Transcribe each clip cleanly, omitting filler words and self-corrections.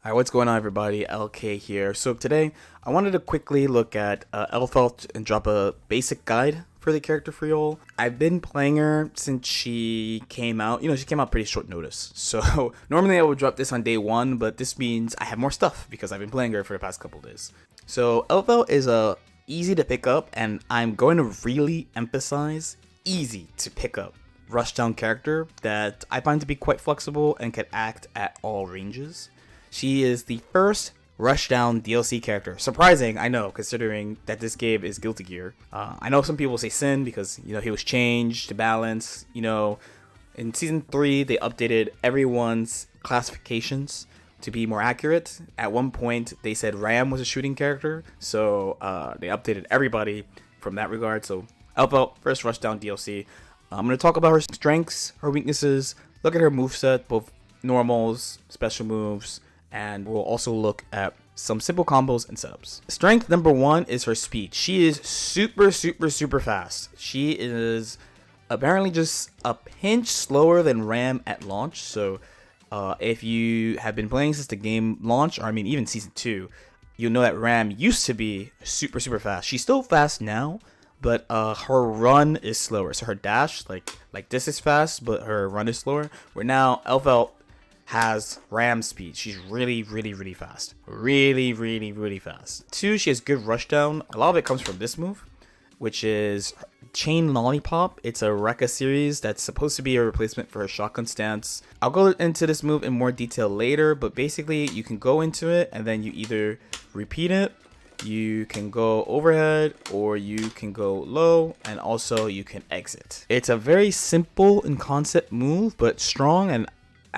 Hi, what's going on, everybody? LK here. So today, I wanted to quickly look at Elphelt and drop a basic guide for the character for y'all. I've been playing her since she came out. She came out pretty short notice. So normally I would drop this on day one, but this means I have more stuff because I've been playing her for the past couple days. So Elphelt is easy to pick up, and I'm going to really emphasize easy to pick up rushdown character that I find to be quite flexible and can act at all ranges. She is the first Rushdown DLC character. Surprising, I know, considering that this game is Guilty Gear. I know some people say Sin because, he was changed to balance. In Season 3, they updated everyone's classifications to be more accurate. At one point, they said Ram was a shooting character, so they updated everybody from that regard. So, Elphelt, first Rushdown DLC. I'm going to talk about her strengths, her weaknesses, look at her moveset, both normals, special moves, and we'll also look at some simple combos and setups. Strength number one is her speed. She is super fast. She is apparently just a pinch slower than Ram at launch. So if you have been playing since the game launch, or even Season 2, you'll know that Ram used to be super fast. She's still fast now, but her run is slower. So her dash, like this is fast, but her run is slower. Where now Elphelt has Ram speed. She's really fast. Really fast. Two, she has good rushdown. A lot of it comes from this move, which is Chain Lollipop. It's a Rekka series that's supposed to be a replacement for her shotgun stance. I'll go into this move in more detail later, but basically you can go into it and then you either repeat it, you can go overhead, or you can go low, and also you can exit. It's a very simple in concept move, but strong, and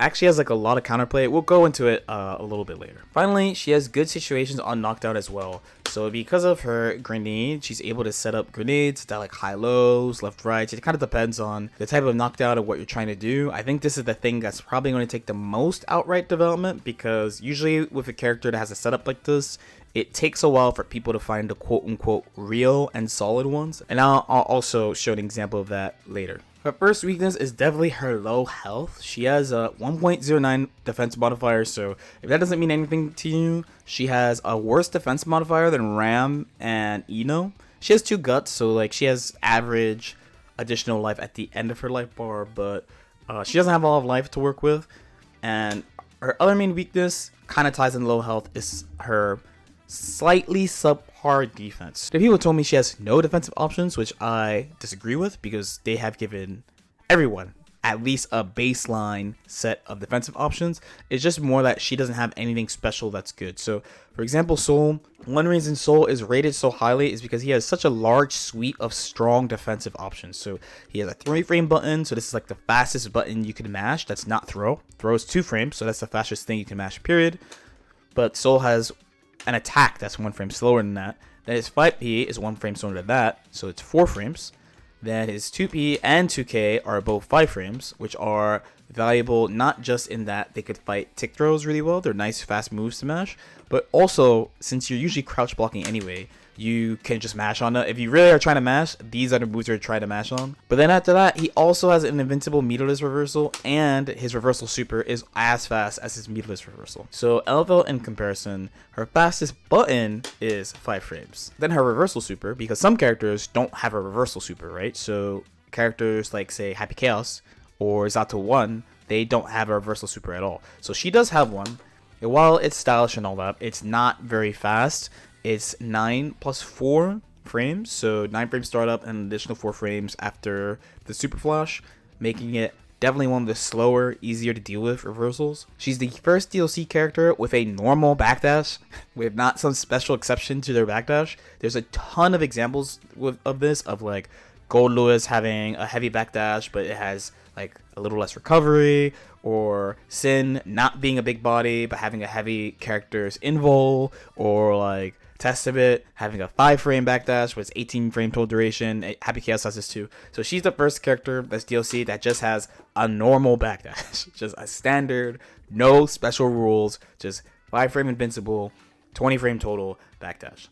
actually has a lot of counterplay. We'll go into it a little bit later. Finally, she has good situations on knockdown as well. So because of her grenade, she's able to set up grenades that high lows, left, right. It kind of depends on the type of knockdown of what you're trying to do. I think this is the thing that's probably going to take the most outright development, because usually with a character that has a setup like this, it takes a while for people to find the quote-unquote real and solid ones. And I'll also show an example of that later. Her first weakness is definitely her low health. She has a 1.09 defense modifier, so if that doesn't mean anything to you, she has a worse defense modifier than Ram and Eno. She has 2 guts, so she has average additional life at the end of her life bar, but she doesn't have a lot of life to work with. And her other main weakness, kind of ties in low health, is her slightly subpar defense. The people told me she has no defensive options, which I disagree with, because they have given everyone at least a baseline set of defensive options. It's just more that she doesn't have anything special that's good. So for example, Soul, one reason Soul is rated so highly is because he has such a large suite of strong defensive options. So he has a 3-frame button, so this is the fastest button you can mash. That's not throw. Throw is 2 frames, so that's the fastest thing you can mash, period. But Soul has an attack that's 1 frame slower than that. Then his 5P is 1 frame slower than that, so it's 4 frames. Then his 2P and 2K are both 5 frames, which are valuable not just in that they could fight tick throws really well, they're nice fast moves to mash, but also since you're usually crouch blocking anyway, you can just mash on it. If you really are trying to mash, these are the moves you're trying to mash on. But then after that, he also has an invincible meterless reversal, and his reversal super is as fast as his meterless reversal. So Elphelt, in comparison, her fastest button is 5 frames. Then her reversal super, because some characters don't have a reversal super, right? So characters like, say, Happy Chaos or Zato 1, they don't have a reversal super at all. So she does have one. And while it's stylish and all that, it's not very fast. It's 9 plus 4 frames, so 9 frames startup and an additional 4 frames after the super flash, making it definitely one of the slower, easier to deal with reversals. She's the first DLC character with a normal backdash, with not some special exception to their backdash. There's a ton of examples of this, of Gold Lewis having a heavy backdash, but it has a little less recovery, or Sin not being a big body but having a heavy character's invul, or Testament having a 5-frame backdash with 18-frame total duration. Happy Chaos has this too. So she's the first character that's DLC that just has a normal backdash, just a standard, no special rules, just 5-frame invincible, 20-frame total backdash.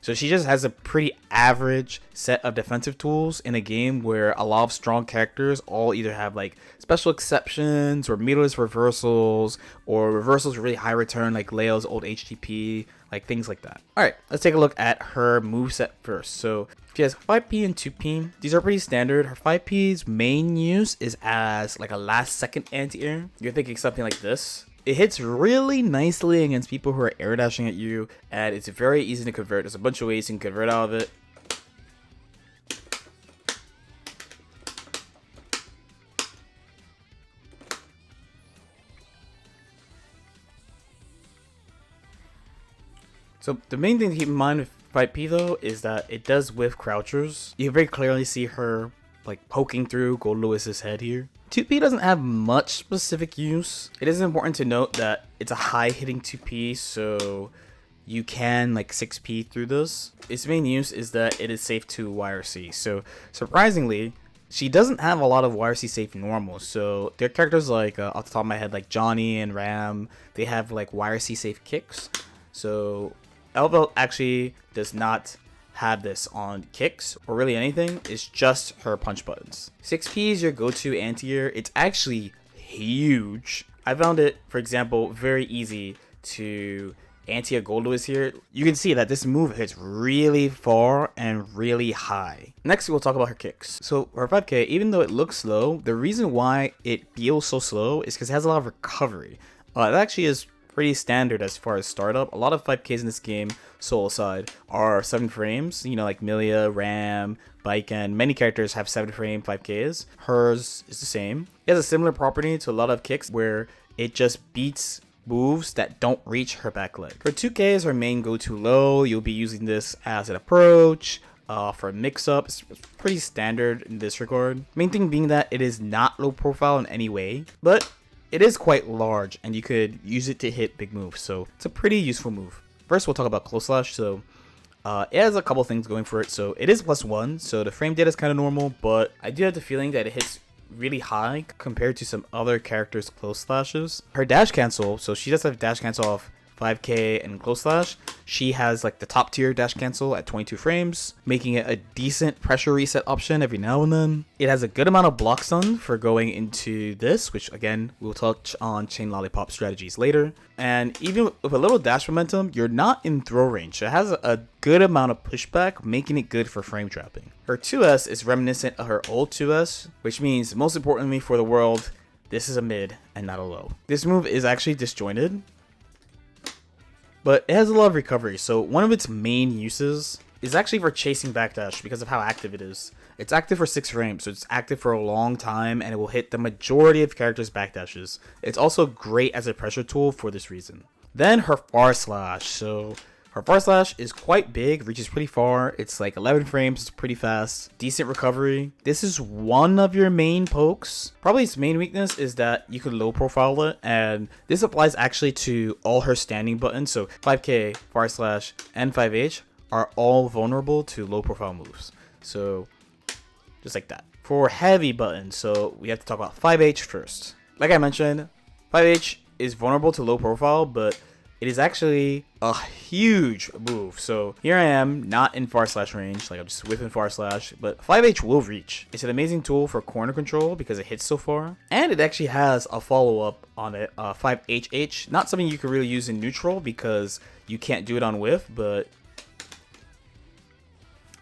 So she just has a pretty average set of defensive tools in a game where a lot of strong characters all either have like special exceptions or meterless reversals or reversals with really high return like Leo's old HTP, like things like that. Alright, let's take a look at her moveset first. So she has 5P and 2P. These are pretty standard. Her 5P's main use is as like a last second anti-air. You're thinking something like this. It hits really nicely against people who are air dashing at you, and it's very easy to convert. There's a bunch of ways you can convert out of it. So the main thing to keep in mind with 5P though is that it does whiff crouchers. You can very clearly see her like poking through Gold Lewis's head here. 2P doesn't have much specific use. It is important to note that it's a high hitting 2P, so you can like 6P through this. Its main use is that it is safe to YRC. So surprisingly, she doesn't have a lot of YRC safe normals. So there are characters like off the top of my head like Johnny and Ram. They have like YRC safe kicks. So Elphelt actually does not have this on kicks or really anything. It's just her punch buttons. 6P is your go-to anti-air. It's actually huge. I found it, for example, very easy to anti a Gold Lewis here. You can see that this move hits really far and really high. Next, we'll talk about her kicks. So her 5K, even though it looks slow, the reason why it feels so slow is because it has a lot of recovery. It actually is pretty standard as far as startup. A lot of 5Ks in this game, solo side, are 7 frames. You know, like Milia, Ram, Bike, and many characters have 7 frame 5Ks. Hers is the same. It has a similar property to a lot of kicks where it just beats moves that don't reach her back leg. For 2K is her main go-to low. You'll be using this as an approach. For a mix-up, it's pretty standard in this regard. Main thing being that it is not low profile in any way, but it is quite large and you could use it to hit big moves, so it's a pretty useful move. First, we'll talk about close slash. So it has a couple things going for it. So it is +1, so the frame data is kind of normal, but I do have the feeling that it hits really high compared to some other characters' close slashes. Her dash cancel, so she does have dash cancel off 5K and close slash. She has like the top tier dash cancel at 22 frames, making it a decent pressure reset option every now and then. It has a good amount of block stun for going into this, which again, we'll touch on chain Lollipop strategies later. And even with a little dash momentum, you're not in throw range. It has a good amount of pushback, making it good for frame trapping. Her 2S is reminiscent of her old 2S, which means most importantly for the world, this is a mid and not a low. This move is actually disjointed, but it has a lot of recovery. So one of its main uses is actually for chasing backdash because of how active it is. It's active for 6 frames, so it's active for a long time and it will hit the majority of characters' backdashes. It's also great as a pressure tool for this reason. Then her far slash. So her far slash is quite big, reaches pretty far. It's like 11 frames, it's pretty fast, decent recovery. This is one of your main pokes. Probably its main weakness is that you can low profile it, and this applies actually to all her standing buttons. So 5K, far slash, and 5H are all vulnerable to low profile moves. So just like that. For heavy buttons, so we have to talk about 5H first. Like I mentioned, 5H is vulnerable to low profile, but it is actually a huge move. So here I am, not in far slash range, like I'm just whipping far slash, but 5H will reach. It's an amazing tool for corner control because it hits so far. And it actually has a follow-up on it, 5HH. Not something you can really use in neutral because you can't do it on whiff, but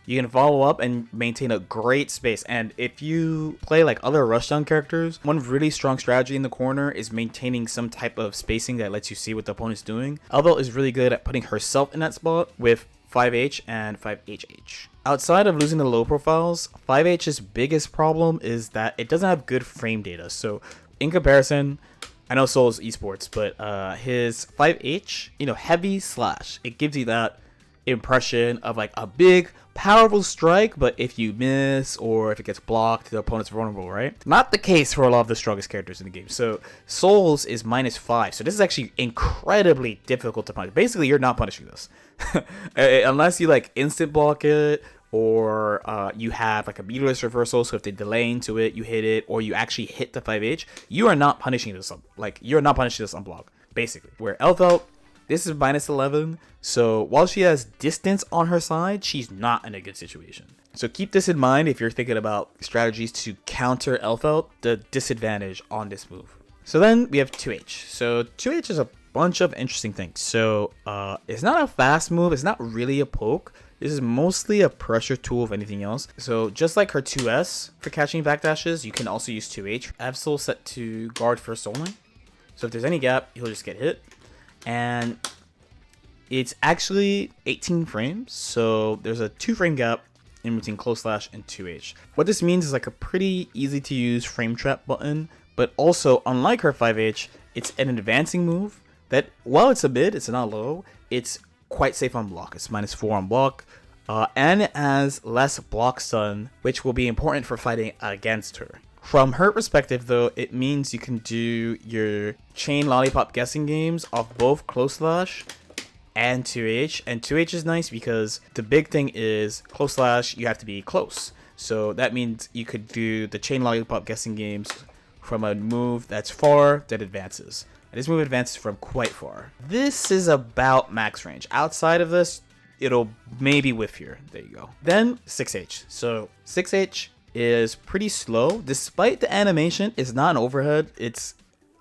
you can follow up and maintain a great space. And if you play like other rushdown characters, one really strong strategy in the corner is maintaining some type of spacing that lets you see what the opponent's doing. Elphelt is really good at putting herself in that spot with 5H and 5HH. Outside of losing the low profiles, 5H's biggest problem is that it doesn't have good frame data. So in comparison, I know Soul's esports, but his 5H, heavy slash, it gives you that impression of like a big powerful strike, but if you miss or if it gets blocked, the opponent's vulnerable, right? Not the case for a lot of the strongest characters in the game. So Souls is -5, so this is actually incredibly difficult to punish. Basically, you're not punishing this unless you like instant block it, or you have like a meterless reversal, so if they delay into it, you hit it, or you actually hit the 5H, you are not punishing this you're not punishing this on block, basically. Where Elphelt, This is minus 11. So while she has distance on her side, she's not in a good situation. So keep this in mind if you're thinking about strategies to counter Elphelt, the disadvantage on this move. So then we have 2H. So 2H is a bunch of interesting things. So it's not a fast move. It's not really a poke. This is mostly a pressure tool if anything else. So just like her 2S for catching backdashes, you can also use 2H. Absol set to guard first only. So if there's any gap, he'll just get hit. And it's actually 18 frames. So there's a 2-frame gap in between close slash and 2H. What this means is like a pretty easy to use frame trap button, but also unlike her 5H, it's an advancing move that while it's a mid, it's not low, it's quite safe on block. It's minus 4 on block, and it has less block stun, which will be important for fighting against her. From her perspective though, it means you can do your chain Lollipop guessing games off both close slash and 2H. And 2H is nice because the big thing is close slash, you have to be close. So that means you could do the chain Lollipop guessing games from a move that's far that advances. And this move advances from quite far. This is about max range. Outside of this, it'll maybe whiff here. There you go. Then 6H. So 6H is pretty slow. Despite the animation, it's not an overhead. It's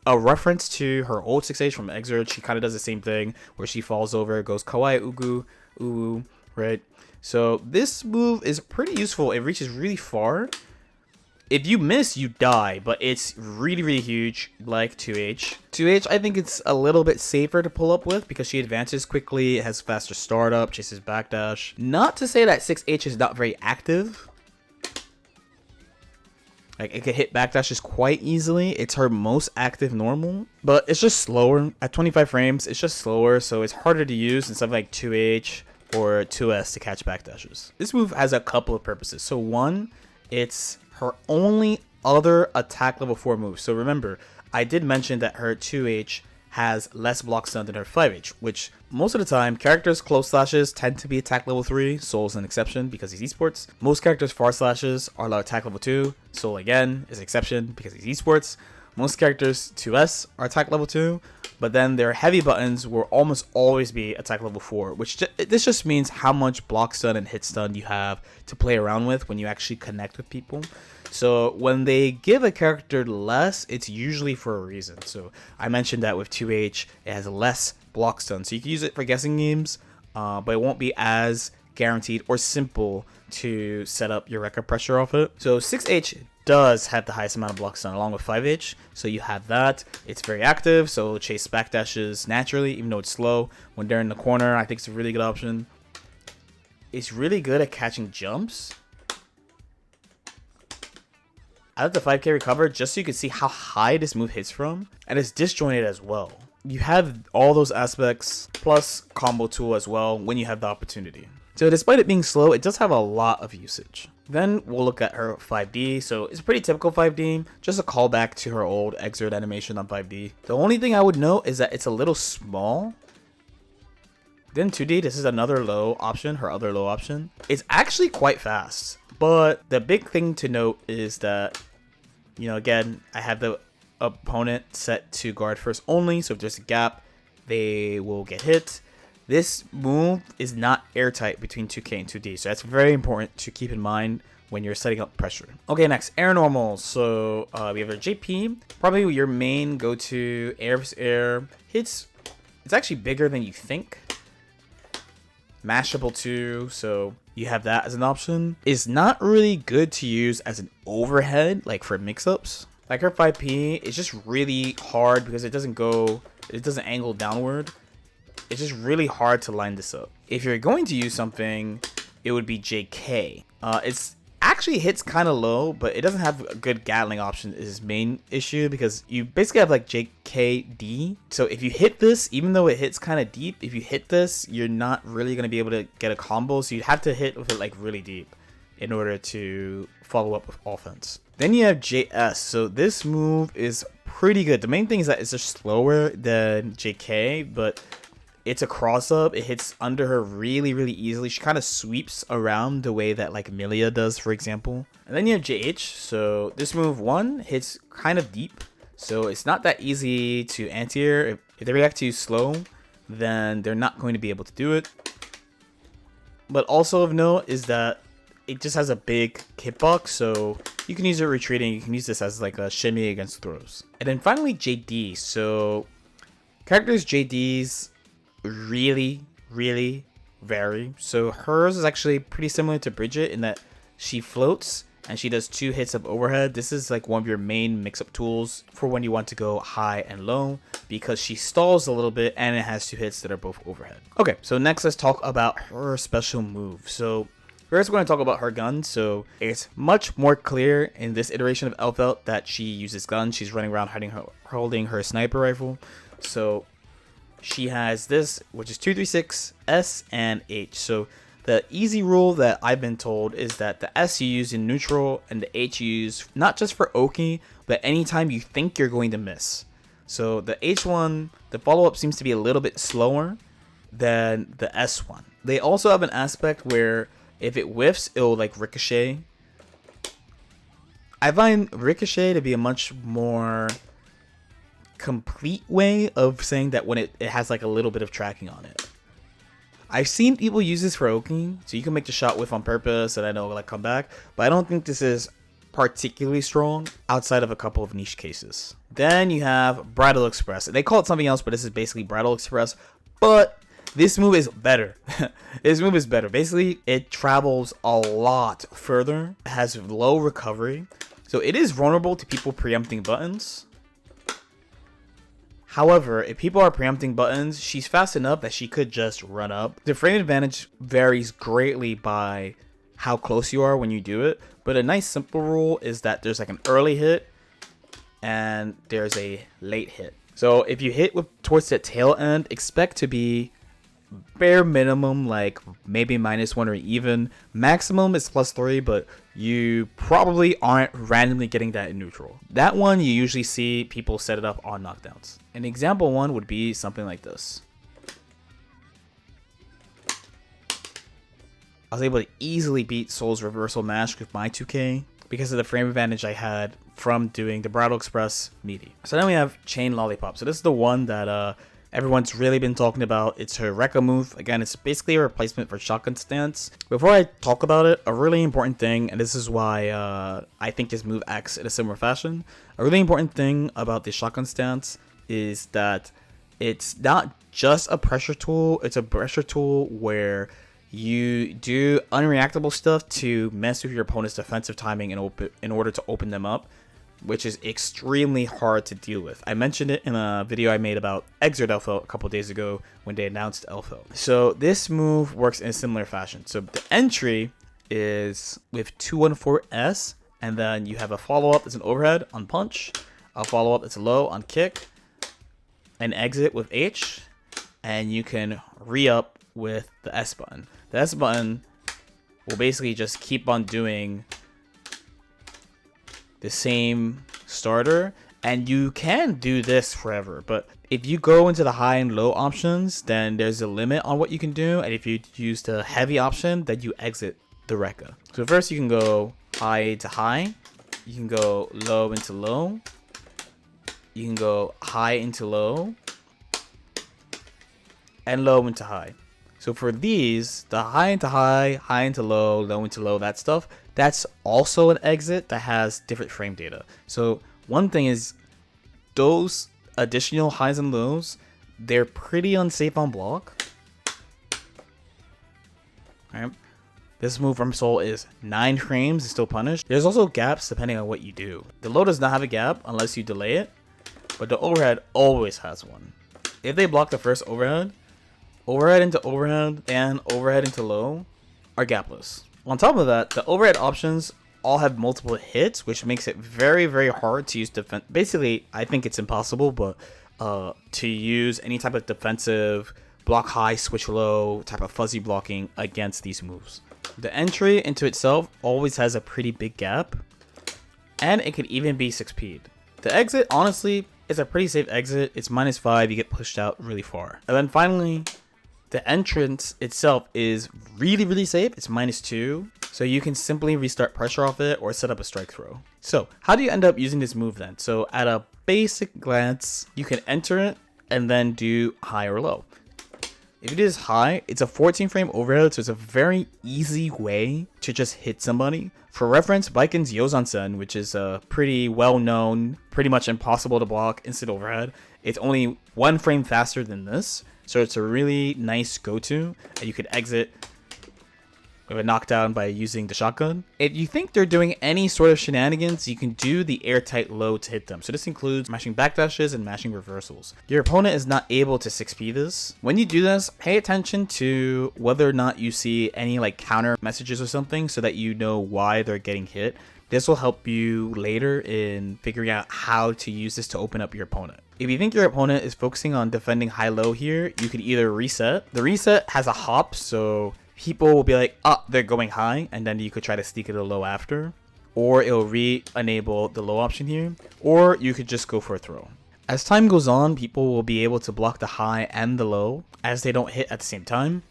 a reference to her old 6H from Exert. She kind of does the same thing where she falls over, goes kawaii ugu, uwu, right? So this move is pretty useful. It reaches really far. If you miss, you die, but it's really, really huge, like 2H. 2H, I think it's a little bit safer to pull up with because she advances quickly, it has faster startup, chases backdash. Not to say that 6H is not very active. Like, it can hit backdashes quite easily. It's her most active normal, but it's just slower. At 25 frames, it's just slower, so it's harder to use than something like 2H or 2S to catch backdashes. This move has a couple of purposes. So one, it's her only other attack level 4 move. So remember, I did mention that her 2H has less block stun than her 5H, which most of the time, characters close slashes tend to be attack level 3. Soul's an exception because he's esports. Most characters far slashes are attack level 2. Soul again is an exception because he's esports. Most characters 2S are attack level 2, but then their heavy buttons will almost always be attack level 4, which this just means how much block stun and hit stun you have to play around with when you actually connect with people. So when they give a character less, it's usually for a reason. So I mentioned that with 2H, it has less block stun. So you can use it for guessing games, but it won't be as guaranteed or simple to set up your record pressure off it. So 6H does have the highest amount of block stun along with 5H. So you have that. It's very active, so it'll chase backdashes naturally, even though it's slow. When they're in the corner, I think it's a really good option. It's really good at catching jumps. I let the 5k recover just so you can see how high this move hits from, and it's disjointed as well. You have all those aspects plus combo tool as well when you have the opportunity. So despite it being slow, it does have a lot of usage. Then we'll look at her 5D. So it's pretty typical 5D, just a callback to her old exert animation on 5D. The only thing I would note is that it's a little small. Then 2D, this is another low option, her other low option. It's actually quite fast. But the big thing to note is that, you know, again, I have the opponent set to guard first only. So if there's a gap, they will get hit. This move is not airtight between 2K and 2D. So that's very important to keep in mind when you're setting up pressure. Okay, next, air normals. So we have our JP. Probably your main go-to air versus air. It's actually bigger than you think. Mashable too, so you have that as an option. It's not really good to use as an overhead, like for mix-ups. Like her 5P, it's just really hard because it doesn't angle downward. It's just really hard to line this up. If you're going to use something, it would be JK. It's actually hits kind of low, but it doesn't have a good Gatling option is his main issue because you basically have like JKD. So if you hit this, even though it hits kind of deep, if you hit this, you're not really going to be able to get a combo. So you have to hit with it like really deep in order to follow up with offense. Then you have JS. So this move is pretty good. The main thing is that it's just slower than JK, but it's a cross up. It hits under her really, really easily. She kind of sweeps around the way that like Milia does, for example. And then you have JH. So this move one hits kind of deep. So it's not that easy to anti-air. If they react to you slow, then they're not going to be able to do it. But also of note is that it just has a big hitbox, so you can use it retreating. You can use this as like a shimmy against throws. And then finally JD. So characters JDs really vary. So hers is actually pretty similar to Bridget in that she floats and she does 2 hits of overhead. This is like one of your main mix-up tools for when you want to go high and low, because she stalls a little bit and it has 2 hits that are both overhead. Okay, so next let's talk about her special move. So first we're going to talk about her gun. So it's much more clear in this iteration of Elphelt that she uses guns. She's running around holding her sniper rifle. So she has this, which is 236, S, and H. So the easy rule that I've been told is that the S you use in neutral and the H you use not just for Oki, but anytime you think you're going to miss. So the H one, the follow-up seems to be a little bit slower than the S one. They also have an aspect where if it whiffs, it'll like ricochet. I find ricochet to be a much more complete way of saying that when it has like a little bit of tracking on it. I've seen people use this for Oki, so you can make the shot whiff on purpose and I know like come back, but I don't think this is particularly strong outside of a couple of niche cases. Then you have Bridal Express. They call it something else, but this is basically Bridal Express, but this move is better. This move is better. Basically, it travels a lot further. It has low recovery, so it is vulnerable to people preempting buttons. However, if people are preempting buttons, she's fast enough that she could just run up. The frame advantage varies greatly by how close you are when you do it, but a nice simple rule is that there's like an early hit and there's a late hit. So if you hit towards the tail end, expect to be bare minimum like maybe -1 or even. Maximum is +3, but you probably aren't randomly getting that in neutral. That one you usually see people set it up on knockdowns. An example one would be something like this. I was able to easily beat Soul's reversal mash with my 2K because of the frame advantage I had from doing the Bridal Express meaty. So then we have Chain Lollipop. So this is the one that everyone's really been talking about. It's her Rekka move. Again, it's basically a replacement for Shotgun Stance. Before I talk about it, a really important thing, and this is why I think this move acts in a similar fashion. A really important thing about the Shotgun Stance is that it's not just a pressure tool. It's a pressure tool where you do unreactable stuff to mess with your opponent's defensive timing in order to open them up, which is extremely hard to deal with. I mentioned it in a video I made about Exert Elphelt a couple days ago when they announced Elphelt. So this move works in a similar fashion. So the entry is with 214S, and then you have a follow-up that's an overhead on punch, a follow-up that's low on kick, an exit with H, and you can re-up with the S button. The S button will basically just keep on doing the same starter, and you can do this forever, but if you go into the high and low options, then there's a limit on what you can do, and if you use the heavy option, then you exit the Rekka. So first you can go high to high, you can go low into low, you can go high into low, and low into high. So for these, the high into high, high into low into low, that stuff, that's also an exit that has different frame data. So one thing is those additional highs and lows, they're pretty unsafe on block. Alright. This move from Soul is 9 frames, it's still punished. There's also gaps depending on what you do. The low does not have a gap unless you delay it, but the overhead always has one. If they block the first overhead, overhead into overhead and overhead into low are gapless. On top of that, the overhead options all have multiple hits, which makes it very hard to use defense. Basically, I think it's impossible, but to use any type of defensive block high, switch low type of fuzzy blocking against these moves. The entry into itself always has a pretty big gap, and it could even be 6P'd. The exit, honestly, is a pretty safe exit. It's -5, you get pushed out really far. And then finally, the entrance itself is really safe. It's -2, so you can simply restart pressure off it or set up a strike throw. So how do you end up using this move then? So at a basic glance, you can enter it and then do high or low. If you do this high, it's a 14 frame overhead, so it's a very easy way to just hit somebody. For reference, Baiken's Yozan-sen, which is a pretty well-known, pretty much impossible to block instant overhead, it's only 1 frame faster than this, so it's a really nice go-to, and you could exit with a knockdown by using the shotgun. If you think they're doing any sort of shenanigans, you can do the airtight low to hit them. So this includes mashing backdashes and mashing reversals. Your opponent is not able to 6p this. When you do this, pay attention to whether or not you see any like counter messages or something so that you know why they're getting hit. This will help you later in figuring out how to use this to open up your opponent. If you think your opponent is focusing on defending high-low here, you could either reset. The reset has a hop, so people will be like, oh, they're going high, and then you could try to sneak it a low after. Or it'll re-enable the low option here, or you could just go for a throw. As time goes on, people will be able to block the high and the low, as they don't hit at the same time.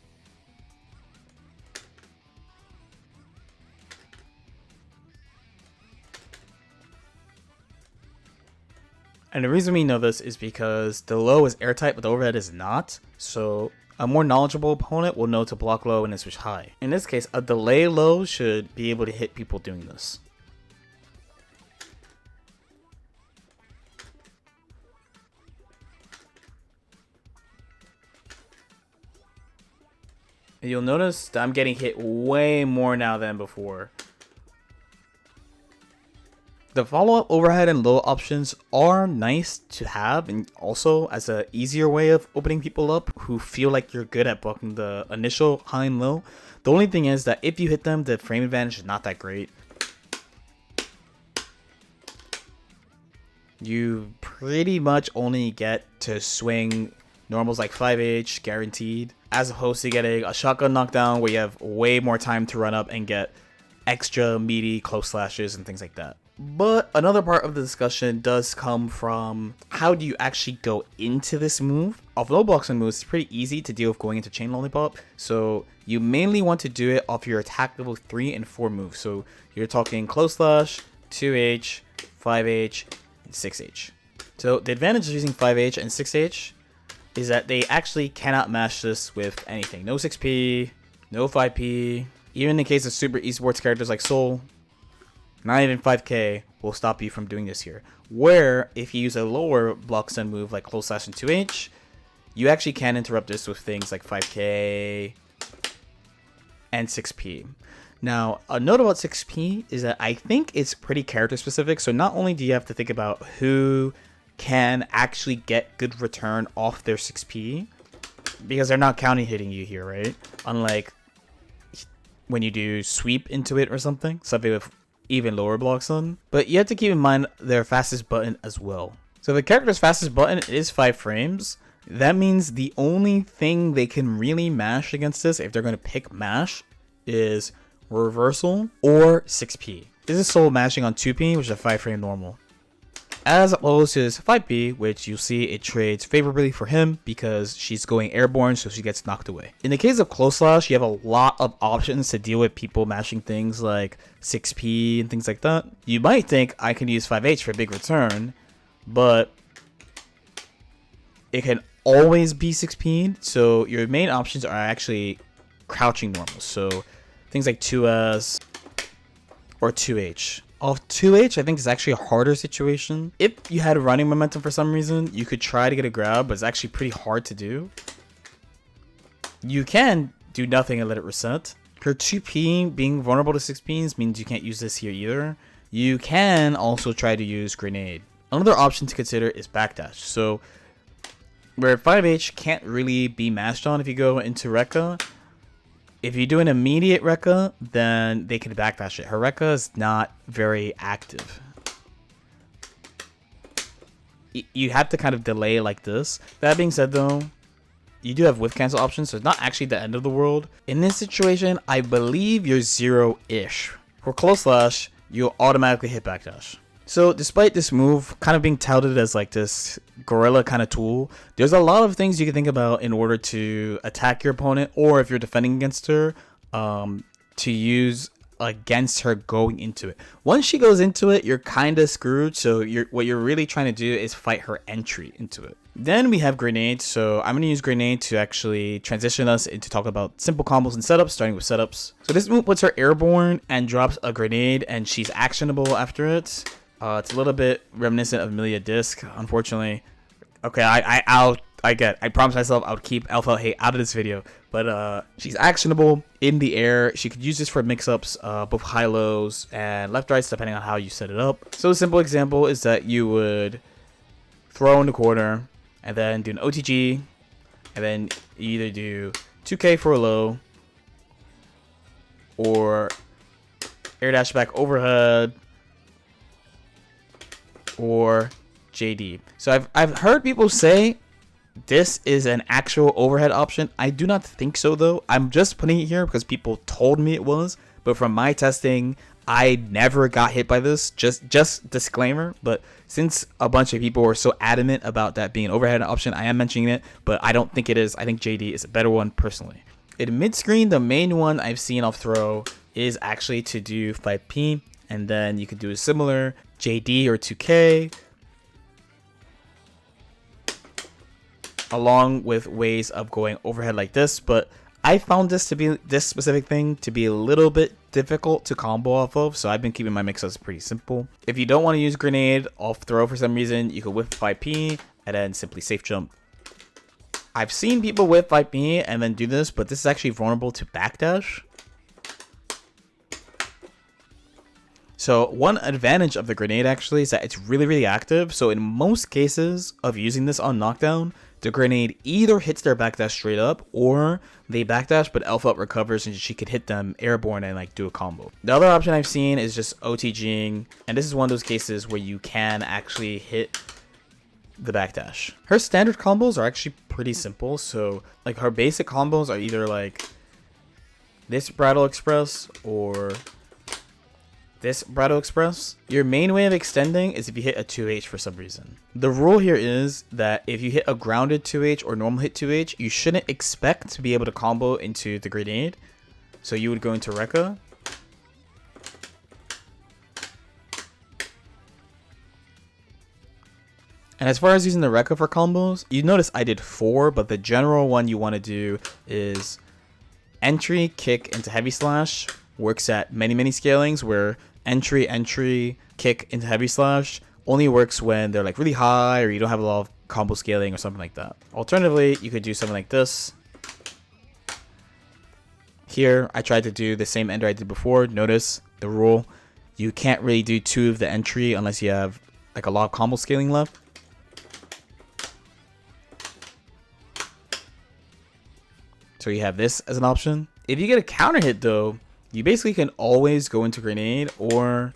And the reason we know this is because the low is airtight, but the overhead is not, so a more knowledgeable opponent will know to block low and then switch high. In this case, a delay low should be able to hit people doing this. And you'll notice that I'm getting hit way more now than before. The follow-up overhead and low options are nice to have, and also as an easier way of opening people up who feel like you're good at blocking the initial high and low. The only thing is that if you hit them, the frame advantage is not that great. You pretty much only get to swing normals like 5H guaranteed, as opposed to getting a shotgun knockdown where you have way more time to run up and get extra meaty close slashes and things like that. But another part of the discussion does come from how do you actually go into this move. Off low blocks and moves, it's pretty easy to deal with going into chain lollipop. So you mainly want to do it off your attack level 3 and 4 moves. So you're talking close slash, 2H, 5H, and 6H. So the advantage of using 5H and 6H is that they actually cannot match this with anything. No 6P, no 5P. Even in the case of super esports characters like Soul, not even 5k will stop you from doing this here. Where if you use a lower block stun move like close slash and 2H, you actually can interrupt this with things like 5k and 6p. Now, a note about 6p is that I think it's pretty character specific. So not only do you have to think about who can actually get good return off their 6p, because they're not counting hitting you here, right? Unlike when you do sweep into it or something with even lower blocks on. But you have to keep in mind their fastest button as well. So the character's fastest button is 5 frames. That means the only thing they can really mash against this, if they're going to pick mash, is reversal or 6p. This is Soul mashing on 2p, which is a 5 frame normal, as opposed to his 5p, which you'll see it trades favorably for him because she's going airborne, so she gets knocked away. In the case of close slash, you have a lot of options to deal with people mashing things like 6p and things like that. You might think I can use 5h for a big return, but it can always be 6p, so your main options are actually crouching normals. So things like 2s or 2h. Off 2H, I think is actually a harder situation. If you had running momentum for some reason, you could try to get a grab, but it's actually pretty hard to do. You can do nothing and let it reset. Her 2P being vulnerable to 6Ps means you can't use this here either. You can also try to use grenade. Another option to consider is backdash. So where 5H can't really be mashed on if you go into Rekka, if you do an immediate Rekka, then they can backdash it. Her Rekka is not very active. You have to kind of delay like this. That being said though, you do have whiff cancel options, so it's not actually the end of the world. In this situation, I believe you're 0-ish. For close slash, you'll automatically hit backdash. So despite this move kind of being touted as like this gorilla kind of tool, there's a lot of things you can think about in order to attack your opponent, or if you're defending against her, to use against her going into it. Once she goes into it, you're kind of screwed. So what you're really trying to do is fight her entry into it. Then we have grenade. So I'm going to use grenade to actually transition us into talk about simple combos and setups, starting with setups. So this move puts her airborne and drops a grenade, and she's actionable after it. It's a little bit reminiscent of Milia Disc, unfortunately. Okay, I promised myself I would keep Elphelt hate out of this video, but she's actionable in the air. She could use this for mix-ups, both high-lows and left-rights, depending on how you set it up. So a simple example is that you would throw in the corner, and then do an OTG, and then you either do 2K for a low, or air dash back overhead, or JD. So I've heard people say this is an actual overhead option. I do not think so though. I'm just putting it here because people told me it was, but from my testing, I never got hit by this. Just disclaimer, but since a bunch of people were so adamant about that being an overhead option, I am mentioning it, but I don't think it is. I think JD is a better one personally. In mid-screen, the main one I've seen off throw is actually to do 5P, and then you could do a similar JD or 2K, along with ways of going overhead like this, but I found this specific thing to be a little bit difficult to combo off of, so I've been keeping my mix-ups pretty simple. If you don't want to use grenade off throw for some reason, you could whip 5P and then simply safe jump. I've seen people whip 5P and then do this, but this is actually vulnerable to backdash. So one advantage of the grenade actually is that it's really active. So in most cases of using this on knockdown, the grenade either hits their backdash straight up, or they backdash but Elphelt recovers and she could hit them airborne and like do a combo. The other option I've seen is just OTGing, and this is one of those cases where you can actually hit the backdash. Her standard combos are actually pretty simple. So like her basic combos are either like this Brattle Express or this Brattle Express. Your main way of extending is if you hit a 2H for some reason. The rule here is that if you hit a grounded 2H or normal hit 2H, you shouldn't expect to be able to combo into the grenade. So you would go into Rekka. And as far as using the Rekka for combos, you notice I did 4, but the general one you want to do is entry, kick into heavy slash. Works at many scalings, where entry, kick into heavy slash only works when they're like really high or you don't have a lot of combo scaling or something like that. Alternatively, you could do something like this. Here, I tried to do the same ender I did before. Notice the rule. You can't really do 2 of the entry unless you have like a lot of combo scaling left. So you have this as an option. If you get a counter hit though, you basically can always go into grenade, or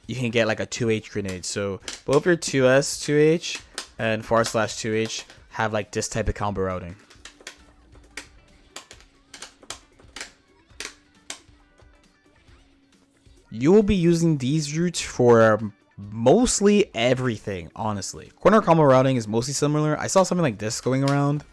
you can get like a 2H grenade. So both your 2S 2H and far slash 2H have like this type of combo routing. You will be using these routes for mostly everything, honestly. Corner combo routing is mostly similar. I saw something like this going around,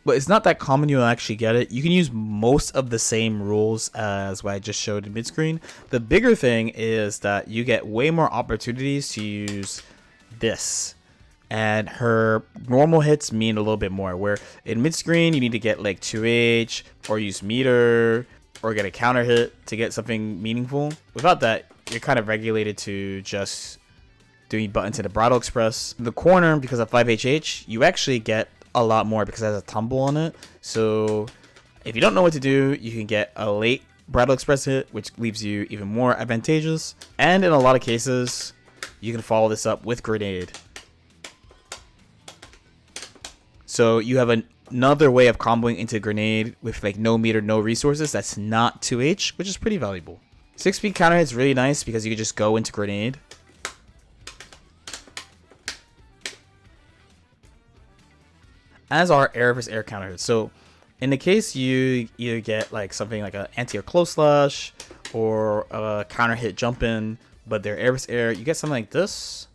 but it's not that common you'll actually get it. You can use most of the same rules as what I just showed in mid-screen. The bigger thing is that you get way more opportunities to use this. And her normal hits mean a little bit more, where in mid-screen you need to get like 2H, or use meter, or get a counter hit to get something meaningful. Without that, you're kind of regulated to just doing buttons in the Brattle Express. In the corner, because of 5HH, you actually get a lot more because it has a tumble on it. So if you don't know what to do, you can get a late Brattle Express hit, which leaves you even more advantageous. And in a lot of cases, you can follow this up with grenade. So you have another way of comboing into grenade with like no meter, no resources. That's not 2H, which is pretty valuable. 6-speed counter hit is really nice because you can just go into grenade. As are air versus air counter hits. So in the case you either get like something like an anti or close slash, or a counter hit jump in, but they're air versus air, you get something like this.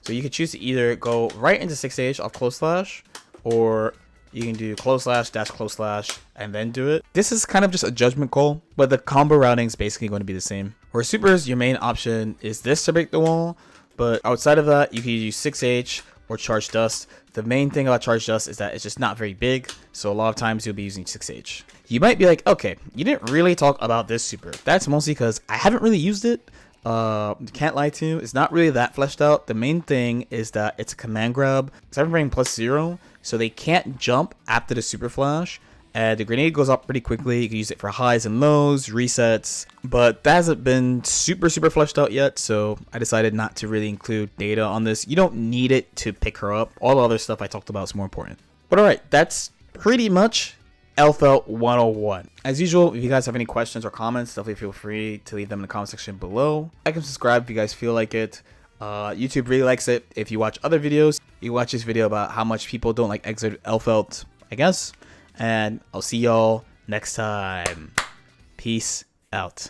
So you can choose to either go right into 6H off close slash, or you can do close slash dash close slash and then do it. This is kind of just a judgment call, but the combo routing is basically going to be the same. Where supers, your main option is this to break the wall, But outside of that, you can use 6H or Charge Dust. The main thing about Charge Dust is that it's just not very big, so a lot of times you'll be using 6H. You might be like, okay, you didn't really talk about this super. That's mostly because I haven't really used it. Can't lie to you, it's not really that fleshed out. The main thing is that it's a command grab. 7 frame +0, so they can't jump after the super flash. And the grenade goes up pretty quickly. You can use it for highs and lows, resets, but that hasn't been super fleshed out yet, so I decided not to really include data on this. You don't need it to pick her up. All the other stuff I talked about is more important. But alright, that's pretty much Elphelt 101. As usual, if you guys have any questions or comments, definitely feel free to leave them in the comment section below. Like and subscribe if you guys feel like it. YouTube really likes it if you watch other videos. You watch this video about how much people don't like Exiled Elphelt, I guess. And I'll see y'all next time. Peace out.